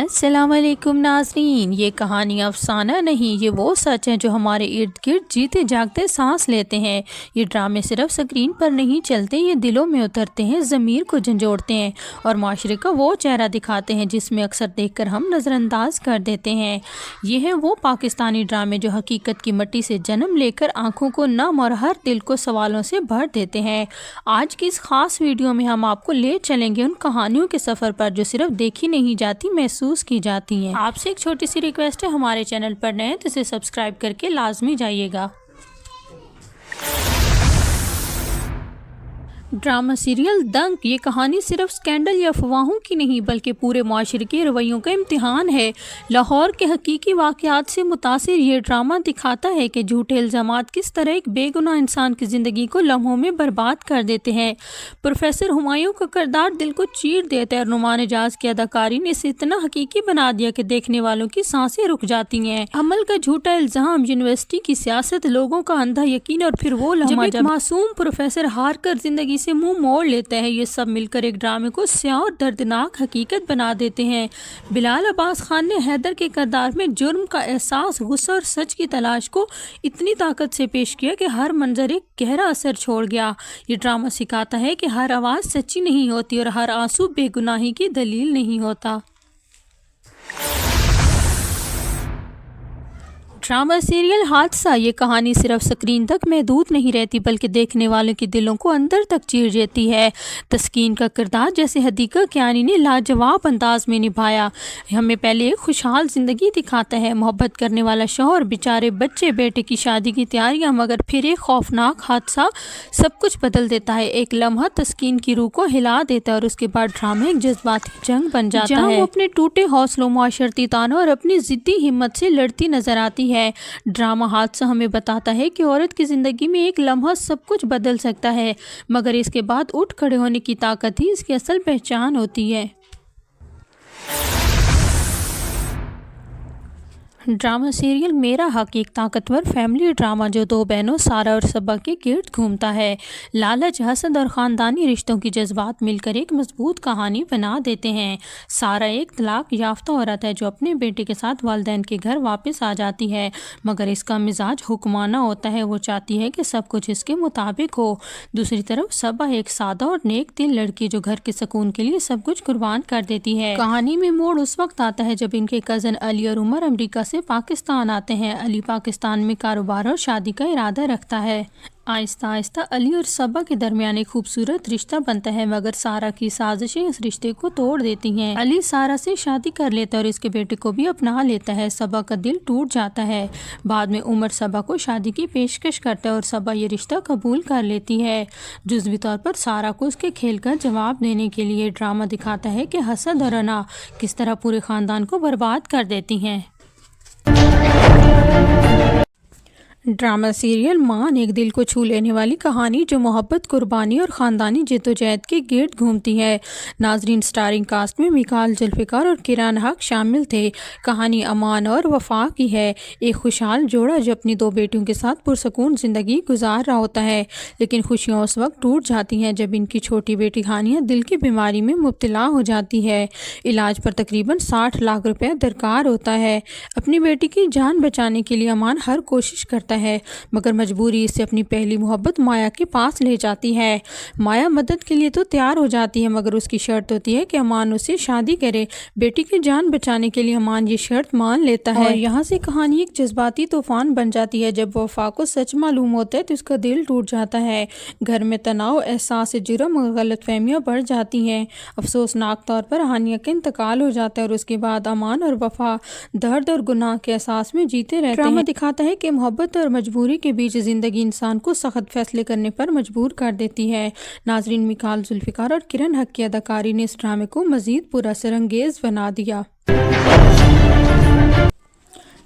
السلام علیکم ناظرین، یہ کہانی افسانہ نہیں، یہ وہ سچ ہے جو ہمارے ارد گرد جیتے جاگتے سانس لیتے ہیں۔ یہ ڈرامے صرف سکرین پر نہیں چلتے، یہ دلوں میں اترتے ہیں، ضمیر کو جھنجھوڑتے ہیں اور معاشرے کا وہ چہرہ دکھاتے ہیں جس میں اکثر دیکھ کر ہم نظر انداز کر دیتے ہیں۔ یہ ہیں وہ پاکستانی ڈرامے جو حقیقت کی مٹی سے جنم لے کر آنکھوں کو نم اور ہر دل کو سوالوں سے بھر دیتے ہیں۔ آج کی اس خاص ویڈیو میں ہم آپ کو لے چلیں گے ان کہانیوں کے سفر پر جو صرف دیکھی نہیں جاتی، محسوس کی جاتی ہیں۔ آپ سے ایک چھوٹی سی ریکویسٹ ہے، ہمارے چینل پر نئے تو اسے سبسکرائب کر کے لازمی جائیے گا۔ ڈرامہ سیریل دنگ، یہ کہانی صرف سکینڈل یا افواہوں کی نہیں بلکہ پورے معاشرے کے رویوں کا امتحان ہے۔ لاہور کے حقیقی واقعات سے متاثر یہ ڈرامہ دکھاتا ہے کہ جھوٹے الزامات کس طرح ایک بے گناہ انسان کی زندگی کو لمحوں میں برباد کر دیتے ہیں۔ پروفیسر ہمایوں کا کردار دل کو چیر دیتا ہے اور نعمان اعجاز کی اداکاری نے اسے اتنا حقیقی بنا دیا کہ دیکھنے والوں کی سانسیں رک جاتی ہیں۔ عمل کا جھوٹا الزام، یونیورسٹی کی سیاست، لوگوں کا اندھا یقین اور پھر وہ لمحہ جب معصوم پروفیسر ہار کر زندگی سے منہ موڑ لیتا ہے، یہ سب مل کر ایک ڈرامے کو سیاہ اور دردناک حقیقت بنا دیتے ہیں۔ بلال عباس خان نے حیدر کے کردار میں جرم کا احساس، غصہ اور سچ کی تلاش کو اتنی طاقت سے پیش کیا کہ ہر منظر ایک گہرا اثر چھوڑ گیا۔ یہ ڈرامہ سکھاتا ہے کہ ہر آواز سچی نہیں ہوتی اور ہر آنسو بے گناہی کی دلیل نہیں ہوتا۔ ڈرامہ سیریل حادثہ، یہ کہانی صرف سکرین تک محدود نہیں رہتی بلکہ دیکھنے والوں کے دلوں کو اندر تک چیر دیتی ہے۔ تسکین کا کردار جیسے حدیقہ کیانی نے لاجواب انداز میں نبھایا۔ ہمیں پہلے ایک خوشحال زندگی دکھاتا ہے، محبت کرنے والا شوہر، بیچارے بچے، بیٹے کی شادی کی تیاریاں، مگر پھر ایک خوفناک حادثہ سب کچھ بدل دیتا ہے۔ ایک لمحہ تسکین کی روح کو ہلا دیتا ہے اور اس کے بعد ڈرامہ ایک جذباتی جنگ بن جاتا ہے جہاں وہ اپنے ٹوٹے حوصلوں، معاشرتی تانوں اور اپنی ضدی ہمت سے لڑتی نظر آتی ہے۔ ڈرامہ حادثہ ہمیں بتاتا ہے کہ عورت کی زندگی میں ایک لمحہ سب کچھ بدل سکتا ہے، مگر اس کے بعد اٹھ کھڑے ہونے کی طاقت ہی اس کی اصل پہچان ہوتی ہے۔ ڈرامہ سیریل میرا حق، ایک طاقتور فیملی ڈرامہ جو دو بہنوں سارہ اور صبا کے گرد گھومتا ہے۔ لالچ، حسد اور خاندانی رشتوں کی جذبات مل کر ایک مضبوط کہانی بنا دیتے ہیں۔ سارہ ایک طلاق یافتہ عورت ہے جو اپنے بیٹے کے ساتھ والدین کے گھر واپس آ جاتی ہے، مگر اس کا مزاج حکمانہ ہوتا ہے، وہ چاہتی ہے کہ سب کچھ اس کے مطابق ہو۔ دوسری طرف صبا ایک سادہ اور نیک دل لڑکی جو گھر کے سکون کے لیے سب کچھ قربان کر دیتی ہے۔ کہانی میں موڑ اس وقت آتا ہے جب ان کے کزن علی اور عمر امریکہ سے پاکستان آتے ہیں۔ علی پاکستان میں کاروبار اور شادی کا ارادہ رکھتا ہے۔ آہستہ آہستہ علی اور صبا کے درمیان ایک خوبصورت رشتہ بنتا ہے، مگر سارہ کی سازشیں اس رشتے کو توڑ دیتی ہیں۔ علی سارہ سے شادی کر لیتا ہے اور اس کے بیٹے کو بھی اپنا لیتا ہے۔ صبا کا دل ٹوٹ جاتا ہے۔ بعد میں عمر صبا کو شادی کی پیشکش کرتا ہے اور صبا یہ رشتہ قبول کر لیتی ہے، جزوی طور پر سارہ کو اس کے کھیل کا جواب دینے کے لیے۔ ڈرامہ دکھاتا ہے کہ حسد اور انا کس طرح پورے خاندان کو برباد کر دیتی ہیں۔ ڈرامہ سیریل مان، ایک دل کو چھو لینے والی کہانی جو محبت، قربانی اور خاندانی جدوجہد کے گرد گھومتی ہے۔ ناظرین، سٹارنگ کاسٹ میں میکال ذوالفقار اور کرن حق شامل تھے۔ کہانی امان اور وفا کی ہے، ایک خوشحال جوڑا جو اپنی دو بیٹیوں کے ساتھ پرسکون زندگی گزار رہا ہوتا ہے، لیکن خوشیاں اس وقت ٹوٹ جاتی ہیں جب ان کی چھوٹی بیٹی ہانیہ دل کی بیماری میں مبتلا ہو جاتی ہے۔ علاج پر تقریباً 60 لاکھ روپے درکار ہوتا ہے۔ اپنی بیٹی کی جان بچانے کے لیے امان ہر کوشش کرتا ہے، مگر مجبوری اسے اپنی پہلی محبت مایا کے پاس لے جاتی ہے۔ مایا مدد کے لیے تو تیار ہو جاتی ہے، مگر اس کی شرط ہوتی ہے کہ امان اس سے شادی کرے۔ بیٹی کی جان بچانے کے لیے امان یہ شرط مان لیتا ہے اور یہاں سے کہانی ایک جذباتی طوفان بن جاتی ہے۔ جب وفا کو سچ معلوم ہوتا ہے تو اس کا دل ٹوٹ جاتا ہے۔ گھر میں تناؤ، احساس جرم اور غلط فہمیاں بڑھ جاتی ہیں۔ افسوسناک طور پر ہانیہ کا انتقال ہو جاتا ہے اور اس کے بعد امان اور وفا درد اور گناہ کے احساس میں جیتے رہتے ہیں۔ ڈرامہ دکھاتا ہے کہ محبت اور مجبوری کے بیچ زندگی انسان کو سخت فیصلے کرنے پر مجبور کر دیتی ہے۔ ناظرین، میکال ذوالفقار اور کرن حق کی اداکاری نے اس ڈرامے کو مزید پر اثر انگیز بنا دیا۔